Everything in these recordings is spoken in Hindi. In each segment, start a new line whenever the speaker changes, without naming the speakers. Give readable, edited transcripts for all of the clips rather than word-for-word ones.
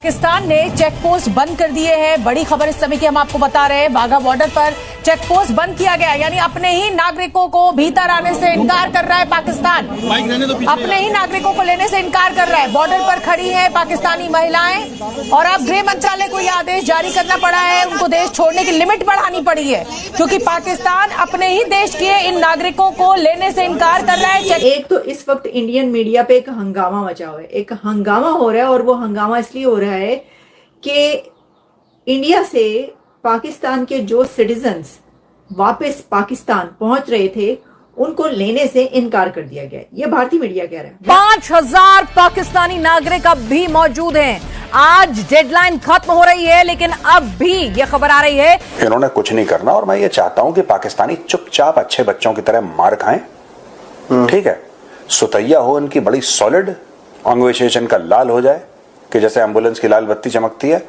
पाकिस्तान ने चेक पोस्ट बंद कर दिए हैं। बड़ी खबर इस समय की हम आपको बता रहे हैं। वाघा बॉर्डर पर चेक पोस्ट बंद किया गया, यानी अपने ही नागरिकों को भीतर आने से इनकार कर रहा है पाकिस्तान। अपने ही नागरिकों को लेने से इनकार कर रहा है। बॉर्डर पर खड़ी हैं पाकिस्तानी महिलाएं और अब गृह मंत्रालय को यह आदेश जारी करना पड़ा है। उनको देश छोड़ने की लिमिट बढ़ानी पड़ी है क्योंकि पाकिस्तान अपने ही देश के इन नागरिकों को लेने से इनकार कर रहा है।
एक तो इस वक्त इंडियन मीडिया पे एक हंगामा मचा हुआ है, एक हंगामा हो रहा है और वो हंगामा इसलिए हो रहा है कि इंडिया से पाकिस्तान के जो सिटीजन्स वापस पाकिस्तान पहुंच रहे थे उनको लेने से इनकार कर दिया गया। ये भारतीय मीडिया कह रहा है।
5000 पाकिस्तानी नागरिक अब भी मौजूद हैं। आज डेडलाइन खत्म हो रही है लेकिन अब भी ये खबर आ रही है
इन्होंने कुछ नहीं करना और मैं ये चाहता हूं कि पाकिस्तानी चुपचाप अच्छे बच्चों की तरह मार खाएं। ठीक है, सुतैया हो इनकी बड़ी सॉलिड, ऑर्गेनाइजेशन का लाल हो जाए कि जैसे एम्बुलेंस की लाल बत्ती चमकती है,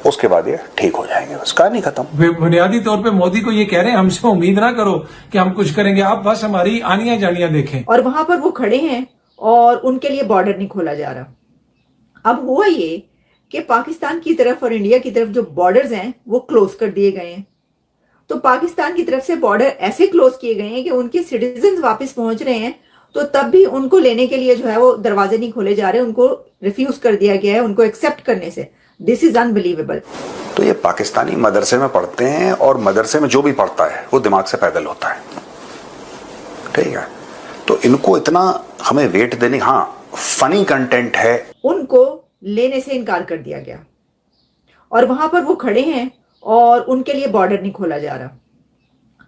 उसके बाद ये ठीक हो जाएंगे। बस कहानी खत्म।
बुनियादी तौर पे मोदी को ये कह रहे हैं हमसे उम्मीद ना करो कि हम कुछ करेंगे, आप बस हमारी आनियां जानियां देखें।
और वहां पर वो खड़े हैं और उनके लिए बॉर्डर नहीं खोला जा रहा। अब हुआ ये कि पाकिस्तान की तरफ और इंडिया की तरफ जो बॉर्डर्स हैं वो क्लोज कर दिए गए हैं। तो पाकिस्तान की तरफ से बॉर्डर ऐसे क्लोज किए गए हैं कि उनके सिटीजन वापस पहुंच रहे हैं तो तब भी उनको लेने के लिए जो है वो दरवाजे नहीं खोले जा रहे, उनको रिफ्यूज कर दिया गया है उनको एक्सेप्ट करने से। This is unbelievable.
तो ये पाकिस्तानी मदरसे में पढ़ते हैं और मदरसे में जो भी पढ़ता है वो दिमाग से पैदल होता है। ठीक है, तो इनको इतना हमें वेट देने, हाँ फनी कंटेंट है,
उनको लेने से इनकार कर दिया गया और वहां पर वो खड़े हैं और उनके लिए बॉर्डर नहीं खोला जा रहा।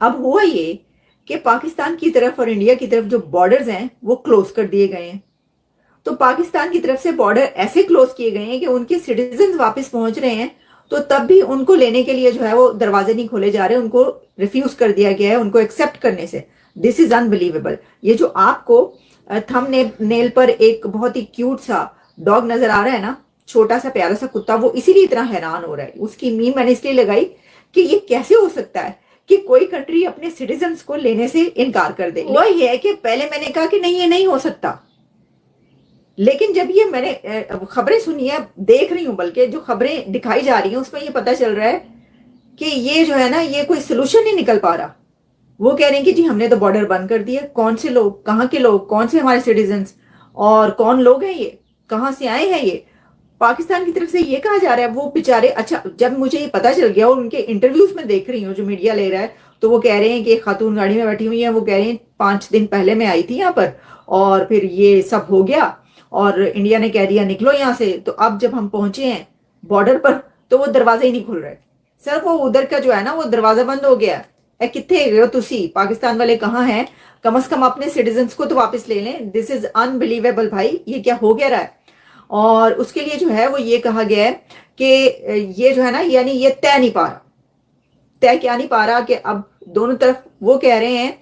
अब हुआ ये कि पाकिस्तान की तरफ और इंडिया की तरफ जो बॉर्डर्स हैं वो क्लोज कर दिए गए हैं। तो पाकिस्तान की तरफ से बॉर्डर ऐसे क्लोज किए गए हैं कि उनके सिटीजन वापस पहुंच रहे हैं तो तब भी उनको लेने के लिए जो है वो दरवाजे नहीं खोले जा रहे, उनको रिफ्यूज कर दिया गया है उनको एक्सेप्ट करने से। This is unbelievable. ये जो आपको थंबनेल पर एक बहुत ही क्यूट सा डॉग नजर आ रहा है ना, छोटा सा प्यारा सा कुत्ता, वो इसीलिए इतना हैरान हो रहा है। उसकी मीम मैंने इसलिए लगाई कि ये कैसे हो सकता है कि कोई कंट्री अपने सिटीजन्स को लेने से इनकार कर दे। वो ये है कि पहले मैंने कहा कि नहीं ये नहीं हो सकता, लेकिन जब ये मैंने खबरें सुनी है, देख रही हूं, बल्कि जो खबरें दिखाई जा रही हैं उसमें ये पता चल रहा है कि ये जो है ना ये कोई सोल्यूशन नहीं निकल पा रहा। वो कह रहे हैं कि जी हमने तो बॉर्डर बंद कर दिया। कौन से लोग, कहाँ के लोग, कौन से हमारे सिटीजन्स और कौन लोग हैं ये, कहाँ से आए हैं ये? पाकिस्तान की तरफ से ये कहा जा रहा है वो बेचारे। अच्छा, जब मुझे ये पता चल गया और उनके इंटरव्यूज में देख रही हूँ जो मीडिया ले रहा है, तो वो कह रहे हैं कि एक खातून गाड़ी में बैठी हुई है, वो कह रहे हैं 5 दिन पहले मैं आई थी यहाँ पर और फिर ये सब हो गया और इंडिया ने कह दिया निकलो यहाँ से। तो अब जब हम पहुंचे हैं बॉर्डर पर तो वो दरवाजे ही नहीं खुल रहे। सर वो उधर का जो है ना वो दरवाजा बंद हो गया है। कितने गए हो तुसी? पाकिस्तान वाले कहाँ हैं? कम से कम अपने सिटीजन्स को तो वापस ले लें। दिस इज अनबिलीवेबल भाई, ये क्या हो गया रहा है? और उसके लिए जो है वो ये कहा गया है कि ये जो है ना, यानी ये तय नहीं पा रहा। तय क्या नहीं पा रहा कि अब दोनों तरफ वो कह रहे हैं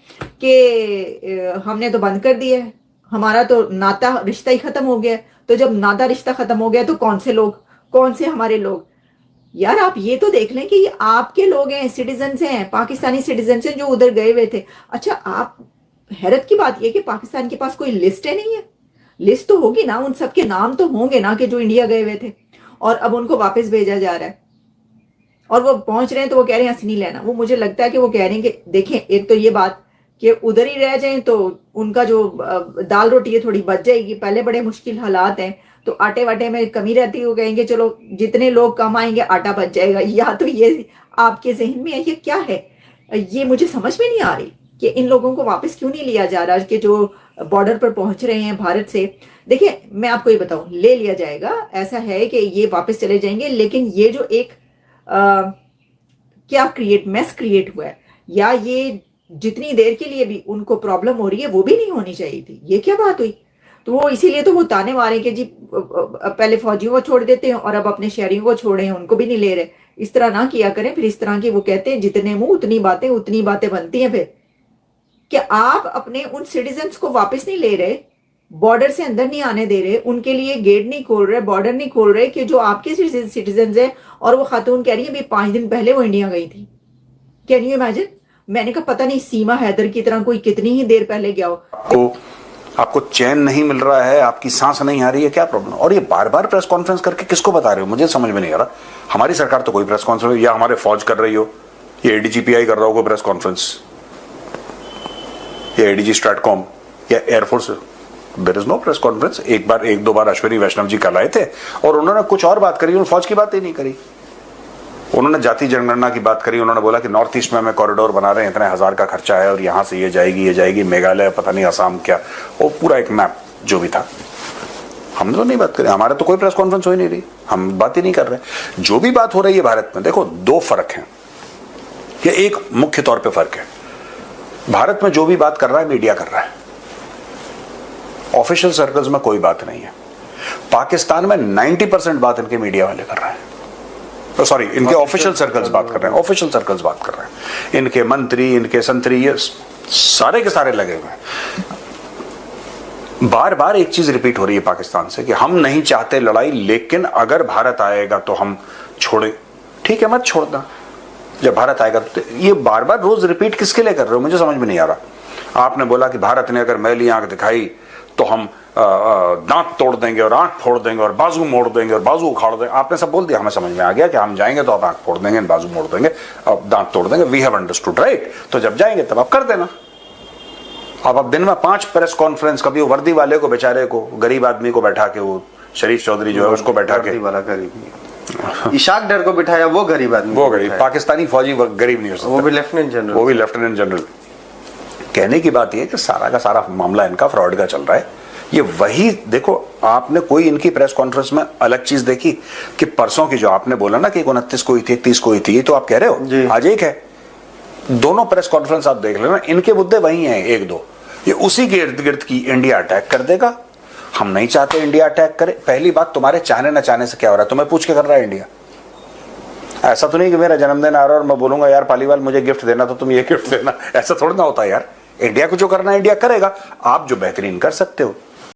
कि हमने तो बंद कर दिया है, हमारा तो नाता रिश्ता ही खत्म हो गया। तो जब नाता रिश्ता खत्म हो गया तो कौन से लोग, कौन से हमारे लोग? यार आप ये तो देख लें कि ये आपके लोग हैं, सिटीजन हैं, पाकिस्तानी सिटीजन हैं जो उधर गए हुए थे। अच्छा, आप हैरत की बात यह कि पाकिस्तान के पास कोई लिस्ट है नहीं है। लिस्ट तो होगी ना, उन सबके नाम तो होंगे ना कि जो इंडिया गए हुए थे और अब उनको वापस भेजा जा रहा है और वो पहुंच रहे हैं तो वो कह रहे हैं हंसी नहीं लेना। वो मुझे लगता है कि वो कह रहे हैं कि देखें, एक तो ये बात कि उधर ही रह जाएं तो उनका जो दाल रोटी है थोड़ी बच जाएगी। पहले बड़े मुश्किल हालात हैं तो आटे वाटे में कमी रहती है, वो कहेंगे चलो जितने लोग कम आएंगे आटा बच जाएगा। या तो ये आपके जहन में है, ये क्या है? ये मुझे समझ में नहीं आ रही कि इन लोगों को वापस क्यों नहीं लिया जा रहा कि जो बॉर्डर पर पहुंच रहे हैं भारत से। देखिए मैं आपको ये बताऊं, ले लिया जाएगा, ऐसा है कि ये वापस चले जाएंगे, लेकिन ये जो एक क्या मैस क्रिएट हुआ है, या ये जितनी देर के लिए भी उनको प्रॉब्लम हो रही है वो भी नहीं होनी चाहिए थी। ये क्या बात हुई? तो वो इसीलिए तो वो ताने मारे कि जी पहले फौजियों को छोड़ देते हैं और अब अपने शहरियों को छोड़े हैं, उनको भी नहीं ले रहे। इस तरह ना किया करें। फिर इस तरह की वो कहते हैं जितने मुंह उतनी बातें बनती हैं। फिर कि आप अपने उन सिटीजन्स को वापस नहीं ले रहे, बॉर्डर से अंदर नहीं आने दे रहे, उनके लिए गेट नहीं खोल रहे, बॉर्डर नहीं खोल रहे कि जो आपके सिटीजन्स हैं। और वो खातून कह रही है 5 दिन पहले वो इंडिया गई थी। Can you imagine? मैंने कहा पता नहीं सीमा हैदर की तरह कोई कितनी ही देर पहले गया हो।
आपको चैन नहीं मिल रहा है, आपकी सांस नहीं आ रही है, क्या प्रॉब्लम? और ये बार बार प्रेस कॉन्फ्रेंस करके किसको बता रहे हो? मुझे समझ में नहीं आ रहा। हमारी सरकार तो कोई प्रेस कॉन्फ्रेंस, या हमारे फौज कर रही हो, ये एडीजीपीआई कर रहा हो कोई प्रेस कॉन्फ्रेंस, या एडीजी स्ट्रैटकॉम या air force, there is no press conference. एक दो बार अश्विनी वैष्णव जी कल आए थे और उन्होंने कुछ और बात करी, उन्होंने फौज की बात ही नहीं करी। उन्होंने जाति जनगणना की बात करी, उन्होंने बोला कि नॉर्थ ईस्ट में हमें कॉरिडोर बना रहे हैं, इतने हजार का खर्चा है और यहां से ये जाएगी मेघालय, पता नहीं असम क्या, वो पूरा एक मैप जो भी था। हमने तो नहीं बात करी, हमारे तो कोई प्रेस कॉन्फ्रेंस हो ही नहीं रही, हम बात ही नहीं कर रहे। जो भी बात हो रही है भारत में, देखो दो फर्क है, ये एक मुख्य तौर पे फर्क है। भारत में जो भी बात कर रहा है मीडिया कर रहा है, ऑफिशियल सर्कल्स में कोई बात नहीं है। पाकिस्तान में 90% बात इनके मीडिया वाले कर रहे हैं, सॉरी इनके ऑफिशियल सर्कल्स बात कर रहे हैं, ऑफिशियल सर्कल्स बात कर रहे हैं। इनके मंत्री, इनके संतरी, ये सारे के सारे लगे हुए हैं। बार बार एक चीज रिपीट हो रही है पाकिस्तान से कि हम नहीं चाहते लड़ाई, लेकिन अगर भारत आएगा तो हम छोड़े। ठीक है, मत छोड़ना, जब भारत आएगा तो। ये बार बार रोज रिपीट किसके लिए कर रहे हो, मुझे समझ में नहीं आ रहा। आपने बोला कि भारत ने अगर मैली आंख दिखाई तो हम दांत तोड़ देंगे और आंख फोड़ देंगे और बाजू मोड़ देंगे और बाजू उखाड़ देंगे। आपने सब बोल दिया, हमें समझ में आ गया कि हम जाएंगे तो आप आंख फोड़ देंगे, बाजू मोड़ देंगे और दांत तोड़ देंगे। We have understood, right? तो जब जाएंगे तब आप कर देना। अब आप दिन में 5 प्रेस कॉन्फ्रेंस, कभी वो वर्दी वाले को, बेचारे को, गरीब आदमी को बैठा के, वो शरीफ चौधरी जो है उसको बैठा के,
वाला गरीब, इशाक डर को बिठाया, वो गरीब आदमी,
वो गरीब पाकिस्तानी फौजी गरीब नहीं हो सकता,
वो भी लेफ्टिनेंट जनरल,
वो भी लेफ्टिनेंट जनरल। कहने की बात यह कि सारा का सारा मामला इनका फ्रॉड का चल रहा है। ये वही देखो, आपने कोई इनकी प्रेस कॉन्फ्रेंस में अलग चीज देखी कि परसों की जो आपने बोला ना कि 29 को हुई थी, 30 को हुई थी, ये तो आप कह रहे हो आज एक है। दोनों प्रेस कॉन्फ्रेंस आप देख लेना, इनके मुद्दे वही हैं, एक दो। ये उसी के इर्द गिर्द की इंडिया अटैक कर देगा। हम नहीं चाहते इंडिया अटैक करे। पहली बात, तुम्हारे चाहने न चाहने से क्या हो रहा है, तुम्हें पूछ के कर रहा है इंडिया। ऐसा तो नहीं कि मेरा जन्मदिन आ रहा है और मैं बोलूंगा यार पालीवाल मुझे गिफ्ट देना तो तुम ये गिफ्ट देना, ऐसा थोड़ा ना होता है यार। इंडिया को जो करना है इंडिया करेगा, आप जो बेहतरीन कर सकते हो